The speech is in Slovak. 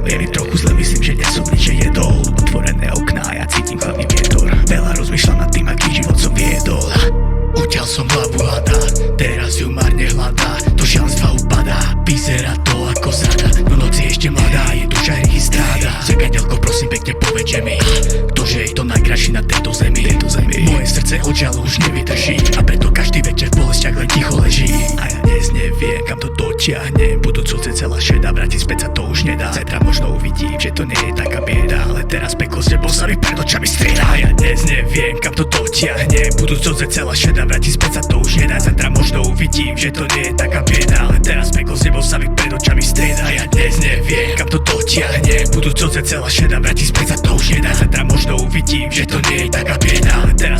Je mi trochu zle, myslím, že nie som nič jedol. Otvorené okná, ja cítim hlavný vietor. Veľa rozmýšľam nad tým, aký život som viedol. Utiaľ som hlavu hada, teraz ju marne hľadá. Do šialenstva upadá, vyzerá to ako zrada. No noc je ešte mladá, je duša hriechy stráda. Zrkadielko, prosím pekne povedže mi, ktože je to najkrajší na tejto zemi. Moje srdce od žiaľu už nevydrží, a preto každý večer v bolestiach len ticho leží. A ja dnes neviem, kam to dotiahne. Budúcnosť je celá šedá, vrátiť späť sa to už nedá. Zajtra možno uvidím, že to nie je taká bieda, ale teraz peklo s tebou sa mi pred očami strieda. A ja dnes neviem, kam to dotiahne. Budúcnosť je celá šedá, vrátiť späť sa to už nedá. Zajtra možno uvidím, že to nie je taká bieda, ale teraz peklo s tebou sa mi pred očami strieda. A ja dnes neviem, kam to dotiahne. Budúcnosť je celá šedá, vrátiť späť sa to už nedá. Zajtra možno uvidím, že to nie je taká bieda, ale teraz